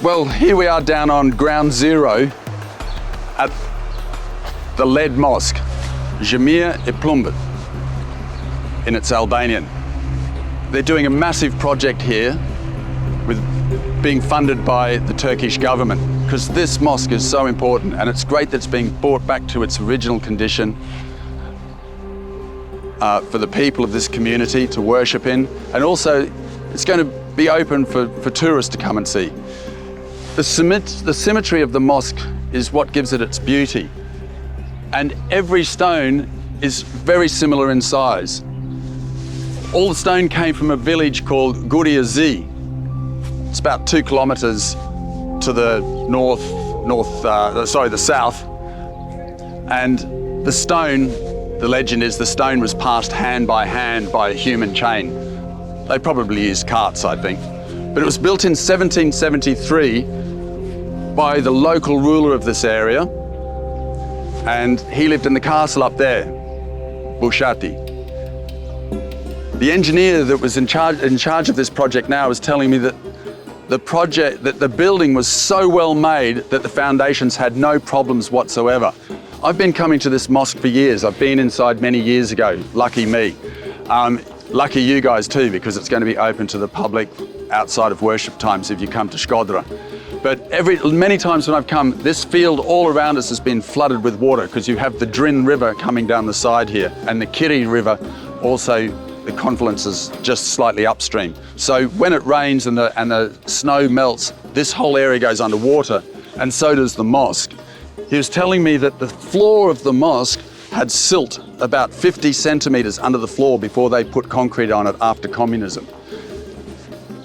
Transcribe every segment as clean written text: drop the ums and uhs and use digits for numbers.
Well, here we are down on ground zero at the lead mosque, Xhamia e Plumbit, in its Albanian. They're doing a massive project here with being funded by the Turkish government, because this mosque is so important, and it's great that it's being brought back to its original condition for the people of this community to worship in, and also it's going to be open for tourists to come and see. The symmetry of the mosque is what gives it its beauty, and every stone is very similar in size. All the stone came from a village called Guriazi. It's about 2 kilometers to the the south. And the stone, the legend is the stone was passed hand by a human chain. They probably used carts, I think. But it was built in 1773 by the local ruler of this area. And he lived in the castle up there, Bushati. The engineer that was in charge of this project now was telling me that the building was so well made that the foundations had no problems whatsoever. I've been coming to this mosque for years. I've been inside many years ago, lucky me. Lucky you guys too, because it's going to be open to the public outside of worship times if you come to Shkodra. But many times when I've come, this field all around us has been flooded with water, because you have the Drin River coming down the side here, and the Kiri River also, the confluence is just slightly upstream. So when it rains and the snow melts, this whole area goes underwater, and so does the mosque. He was telling me that the floor of the mosque had silt about 50 centimeters under the floor before they put concrete on it after communism.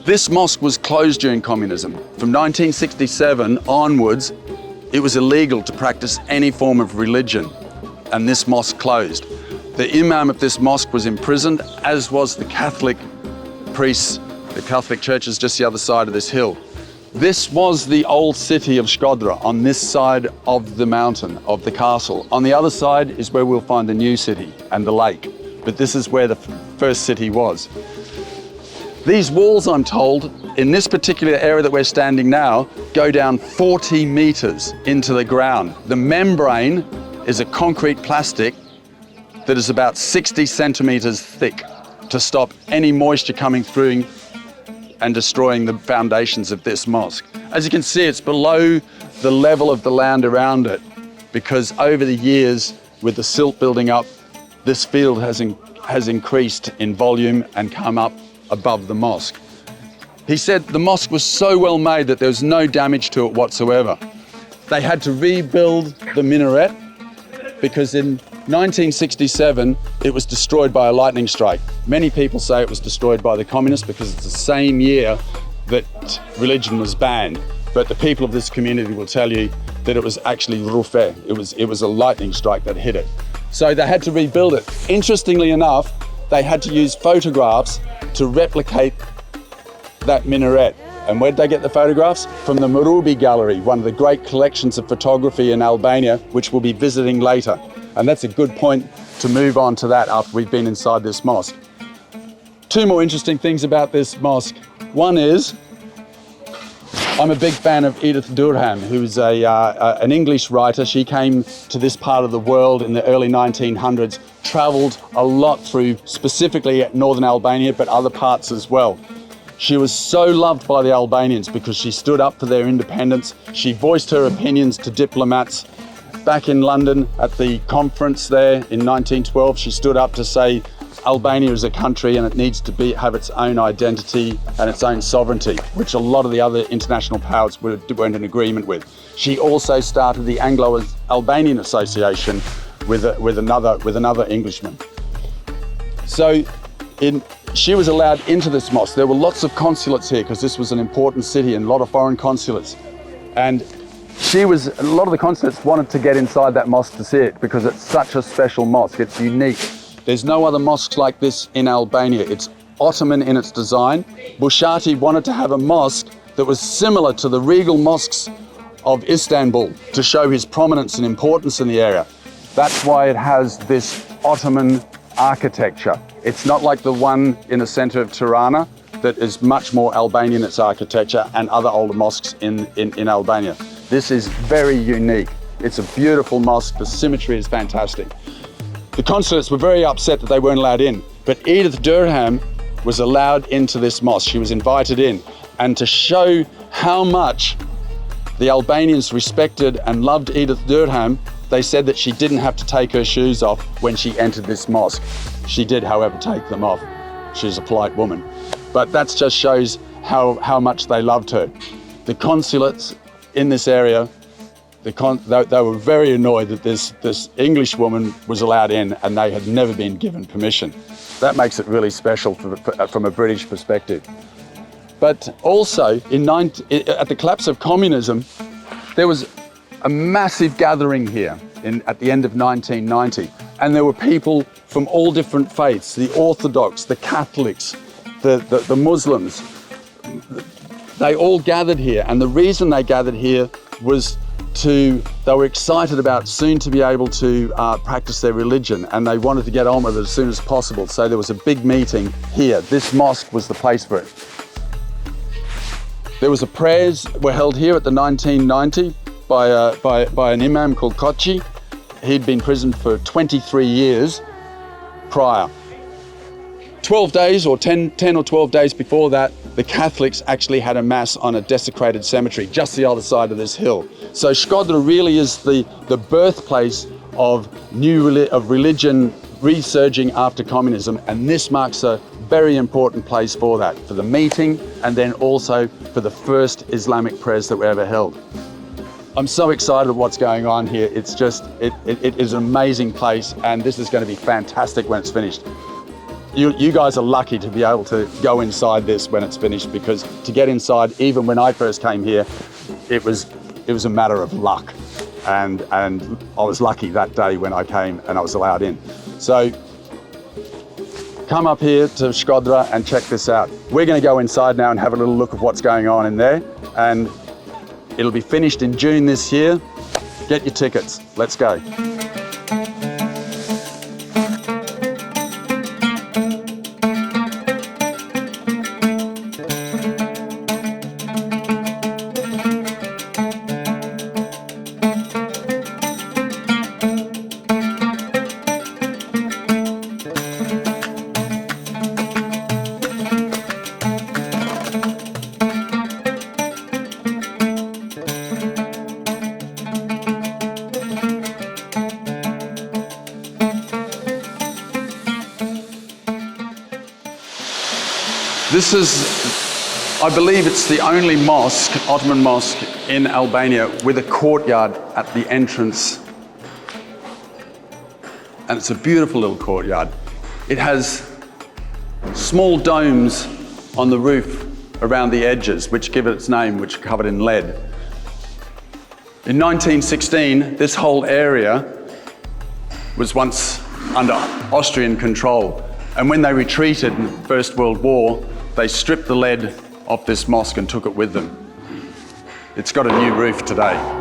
This mosque was closed during communism. From 1967 onwards, it was illegal to practice any form of religion, and this mosque closed. The imam of this mosque was imprisoned, as was the Catholic priests. The Catholic church is just the other side of this hill. This was the old city of Shkodra on this side of the mountain, of the castle. On the other side is where we'll find the new city and the lake. But this is where the first city was. These walls, I'm told, in this particular area that we're standing now, go down 40 meters into the ground. The membrane is a concrete plastic that is about 60 centimeters thick to stop any moisture coming through and destroying the foundations of this mosque. As you can see, it's below the level of the land around it, because over the years, with the silt building up, this field has increased in volume and come up above the mosque. He said the mosque was so well made that there was no damage to it whatsoever. They had to rebuild the minaret because in 1967, it was destroyed by a lightning strike. Many people say it was destroyed by the communists because it's the same year that religion was banned. But the people of this community will tell you that it was actually rufe. It was a lightning strike that hit it. So they had to rebuild it. Interestingly enough, they had to use photographs to replicate that minaret. And where did they get the photographs? From the Marubi Gallery, one of the great collections of photography in Albania, which we'll be visiting later. And that's a good point to move on to that after we've been inside this mosque. 2 more interesting things about this mosque. One is, I'm a big fan of Edith Durham, who's an English writer. She came to this part of the world in the early 1900s, traveled a lot through specifically northern Albania, but other parts as well. She was so loved by the Albanians because she stood up for their independence. She voiced her opinions to diplomats. Back in London at the conference there in 1912, she stood up to say Albania is a country and it needs to have its own identity and its own sovereignty, which a lot of the other international powers weren't in agreement with. She also started the Anglo-Albanian Association with another Englishman. So she was allowed into this mosque. There were lots of consulates here because this was an important city and a lot of foreign consulates. And a lot of the consulates wanted to get inside that mosque to see it because it's such a special mosque. It's unique. There's no other mosques like this in Albania. It's Ottoman in its design. Bushati wanted to have a mosque that was similar to the regal mosques of Istanbul to show his prominence and importance in the area. That's why it has this Ottoman architecture. It's not like the one in the center of Tirana, that is much more Albanian in its architecture and other older mosques in Albania. This is very unique. It's a beautiful mosque. The symmetry is fantastic. The consulates were very upset that they weren't allowed in, but Edith Durham was allowed into this mosque. She was invited in, and to show how much the Albanians respected and loved Edith Durham, they said that she didn't have to take her shoes off when she entered this mosque. She did, however, take them off. She's a polite woman. But that just shows how much they loved her. The consulates in this area, they were very annoyed that this English woman was allowed in and they had never been given permission. That makes it really special from a British perspective. But also, at the collapse of communism, there was a massive gathering here at the end of 1990. And there were people from all different faiths, the Orthodox, the Catholics, the Muslims. They all gathered here. And the reason they gathered here was they were excited about soon to be able to practice their religion, and they wanted to get on with it as soon as possible. So there was a big meeting here. This mosque was the place for it. There was prayers were held here at the 1990 by an imam called KØTU. He'd been imprisoned for 23 years prior. 12 days or 10 or 12 days before that, the Catholics actually had a mass on a desecrated cemetery just the other side of this hill. So Shkodra really is the birthplace of religion resurging after communism, and this marks a very important place for that, for the meeting and then also for the first Islamic prayers that were ever held. I'm so excited what's going on here. It's just, it is an amazing place, and this is going to be fantastic when it's finished. You guys are lucky to be able to go inside this when it's finished, because to get inside, even when I first came here, it was a matter of luck. And I was lucky that day when I came and I was allowed in. So come up here to Shkodra and check this out. We're going to go inside now and have a little look at what's going on in there. And it'll be finished in June this year. Get your tickets. Let's go. This is, I believe it's the only mosque, Ottoman mosque in Albania with a courtyard at the entrance. And it's a beautiful little courtyard. It has small domes on the roof around the edges, which give it its name, which are covered in lead. In 1916, this whole area was once under Austrian control. And when they retreated in the First World War, they stripped the lead off this mosque and took it with them. It's got a new roof today.